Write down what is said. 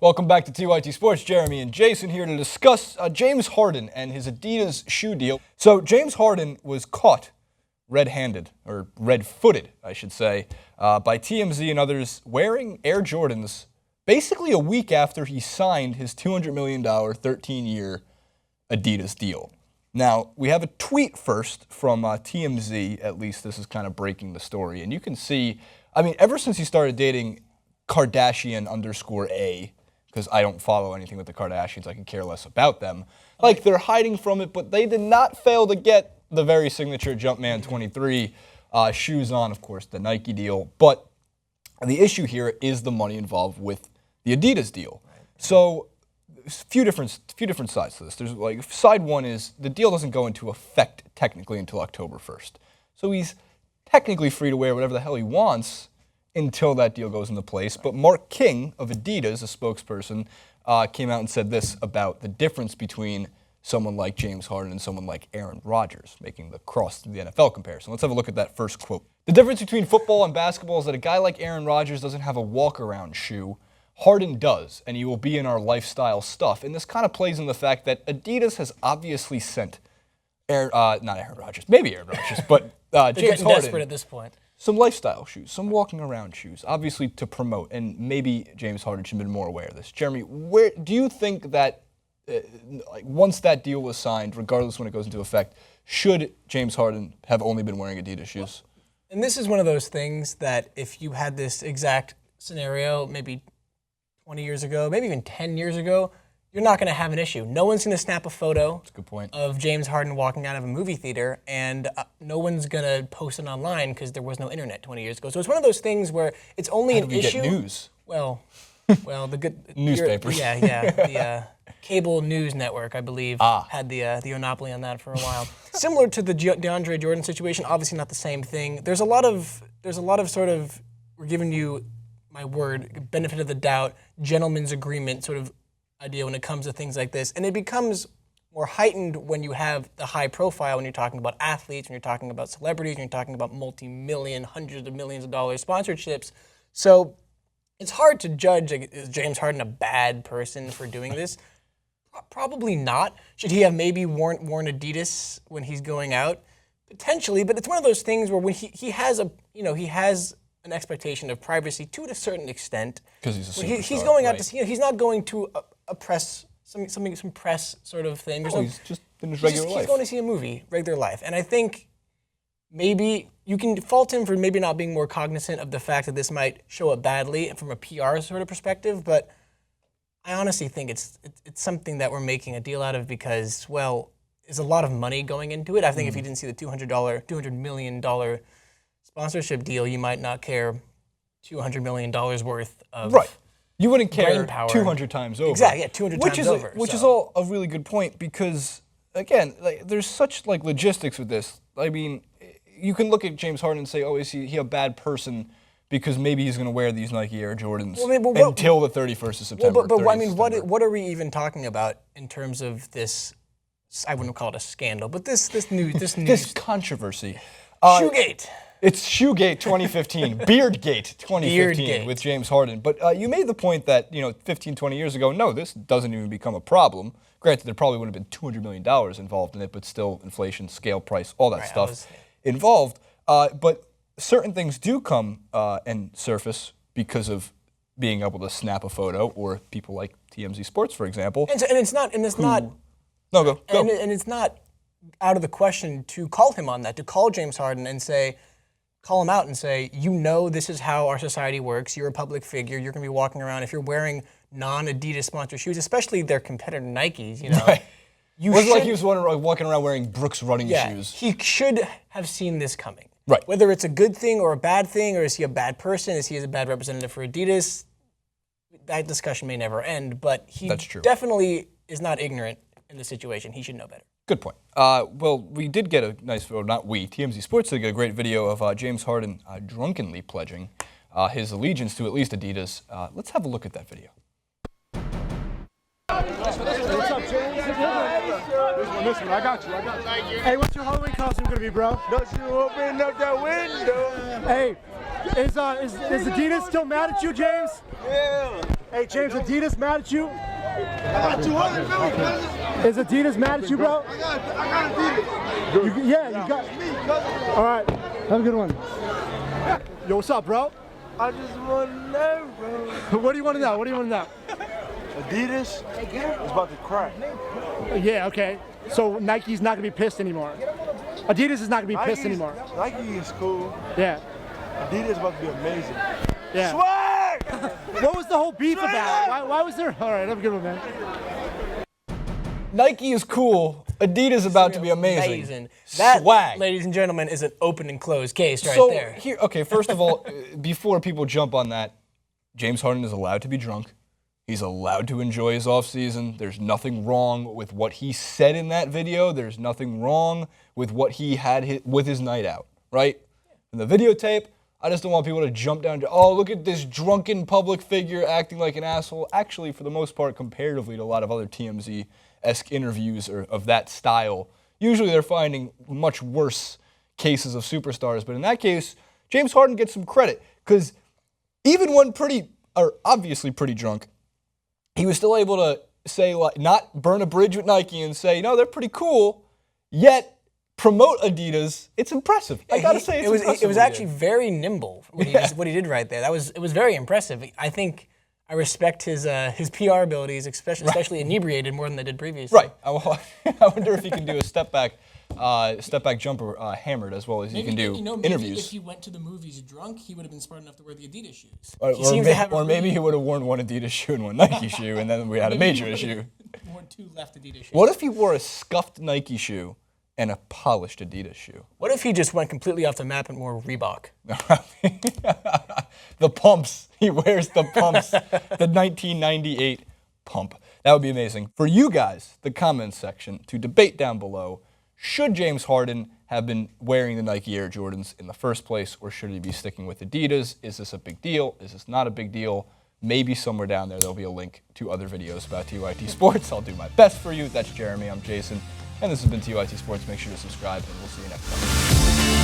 Welcome back to TYT Sports. Jeremy and Jason here to discuss James Harden and his Adidas shoe deal. So James Harden was caught red-handed, or red-footed, I should say, by TMZ and others wearing Air Jordans basically a week after he signed his $200 million 13-year Adidas deal. Now, we have a tweet first from TMZ, at least this is kind of breaking the story. And you can see, I mean, ever since he started dating Kardashian _A, because I don't follow anything with the Kardashians, I can care less about them. Like, they're hiding from it, but they did not fail to get the very signature Jumpman 23 shoes on, of course, the Nike deal. But the issue here is the money involved with the Adidas deal. So, a few different sides to this. There's like, side one is the deal doesn't go into effect technically until October 1st. So he's technically free to wear whatever the hell he wants until that deal goes into place. But Mark King of Adidas, a spokesperson, came out and said this about the difference between someone like James Harden and someone like Aaron Rodgers, making the cross to the NFL comparison. Let's have a look at that first quote. The difference between football and basketball is that a guy like Aaron Rodgers doesn't have a walk-around shoe. Harden does, and he will be in our lifestyle stuff. And this kind of plays in the fact that Adidas has obviously sent not Aaron Rodgers, maybe Aaron Rodgers, but James Harden. Desperate at this point. Some lifestyle shoes, some walking around shoes, obviously to promote, and maybe James Harden should have been more aware of this. Jeremy, where do you think that once that deal was signed, regardless when it goes into effect, should James Harden have only been wearing Adidas shoes? And this is one of those things that if you had this exact scenario maybe 20 years ago, maybe even 10 years ago, you're not going to have an issue. No one's going to snap a photo That's a good point. of James Harden walking out of a movie theater, and no one's going to post it online because there was no internet 20 years ago. So it's one of those things where it's only an issue. Get news? Well, the good newspapers. The cable news network, I believe, had the monopoly on that for a while. Similar to the DeAndre Jordan situation, obviously not the same thing. There's a lot of sort of, we're giving you, my word, benefit of the doubt, gentleman's agreement sort of idea when it comes to things like this. And it becomes more heightened when you have the high profile, when you're talking about athletes, when you're talking about celebrities, when you're talking about multi-million, hundreds of millions of dollars sponsorships. So it's hard to judge, like, is James Harden a bad person for doing this? Probably not. Should he have maybe worn Adidas when he's going out? Potentially, but it's one of those things where when he has an expectation of privacy to a certain extent. Because he's a superstar, he's going out right? to see. He's not going to a press some press sort of thing. He's just in his regular life. He's going to see a movie, regular life, and I think maybe you can fault him for maybe not being more cognizant of the fact that this might show up badly from a PR sort of perspective. But I honestly think it's something that we're making a deal out of because, well, there's a lot of money going into it. I think if you didn't see the $200 million sponsorship deal, you might not care $200 million worth of right. You wouldn't care brain power. 200 times over. Exactly, yeah, 200 times over. Which is all a really good point because, again, like, there's such like logistics with this. I mean, you can look at James Harden and say, oh, is he a bad person because maybe he's going to wear these Nike Air Jordans until the 31st of September. But I mean, what are we even talking about in terms of this? I wouldn't call it a scandal, but this controversy. Shoegate. It's Shoegate 2015, Beardgate 2015 with James Harden. But you made the point that, 15, 20 years ago, no, this doesn't even become a problem. Granted, there probably would have been $200 million involved in it, but still inflation, scale, price, all that stuff involved. But certain things do come and surface because of being able to snap a photo, or people like TMZ Sports, for example. And it's not. No, go. And it's not out of the question to call him on that, to call James Harden and call him out and say, this is how our society works. You're a public figure. You're going to be walking around. If you're wearing non-Adidas sponsored shoes, especially their competitor Nikes, Right. It wasn't like he was walking around wearing Brooks running shoes. He should have seen this coming. Right. Whether it's a good thing or a bad thing, or is he a bad person? Is he a bad representative for Adidas? That discussion may never end, but he definitely is not ignorant in the situation. He should know better. Good point. Well, we did get a nice, or not we, TMZ Sports did get a great video of James Harden drunkenly pledging his allegiance to at least Adidas. Let's have a look at that video. What's up, James? This one, I got you. Hey, what's your Halloween costume gonna be, bro? Don't you open up that window? Hey, is Adidas still mad at you, James? Yeah. Hey, James, Adidas mad at you? I got 200. Is Adidas mad at you, bro? I got Adidas. Yeah, you got. Me, cousin. All right, have a good one. Yo, what's up, bro? I just want to know, bro. What do you want to know? What do you want to know? Adidas is about to crack. Yeah, okay. So Nike's not gonna be pissed anymore. Adidas is not gonna be pissed anymore. Nike is cool. Yeah. Adidas is about to be amazing. Yeah. Swag! What was the whole beef about? Why was there? All right, have a good one, man. Nike is cool. Adidas about to be amazing. That, Swag. ladies and gentlemen, is an open and closed case right So there. here, okay. First of all, before people jump on that, James Harden is allowed to be drunk. He's allowed to enjoy his offseason. There's nothing wrong with what he said in that video. There's nothing wrong with what he had with his night out, right? In the videotape, I just don't want people to jump down to, oh, look at this drunken public figure acting like an asshole. Actually, for the most part, comparatively to a lot of other TMZ-esque interviews or of that style, usually they're finding much worse cases of superstars. But in that case, James Harden gets some credit because even when obviously pretty drunk, he was still able to say, like, not burn a bridge with Nike and say, no, they're pretty cool, yet promote Adidas. It's impressive. I gotta say, it's impressive. It was actually very nimble what he did right there. It was very impressive. I think I respect his PR abilities, especially inebriated, more than they did previously. Right. I wonder if he can do a step back jumper hammered as well as he can do interviews. If he went to the movies drunk, he would have been smart enough to wear the Adidas shoes. Or maybe he would have worn one Adidas shoe and one Nike shoe, and then we had a major issue. Wore two left Adidas shoes. What if he wore a scuffed Nike shoe and a polished Adidas shoe? What if he just went completely off the map and wore Reebok? The pumps. He wears the pumps. The 1998 pump. That would be amazing. For you guys, the comments section, to debate down below, should James Harden have been wearing the Nike Air Jordans in the first place, or should he be sticking with Adidas? Is this a big deal? Is this not a big deal? Maybe somewhere down there there'll be a link to other videos about TYT Sports. I'll do my best for you. That's Jeremy. I'm Jason. And this has been TYT Sports. Make sure to subscribe, and we'll see you next time.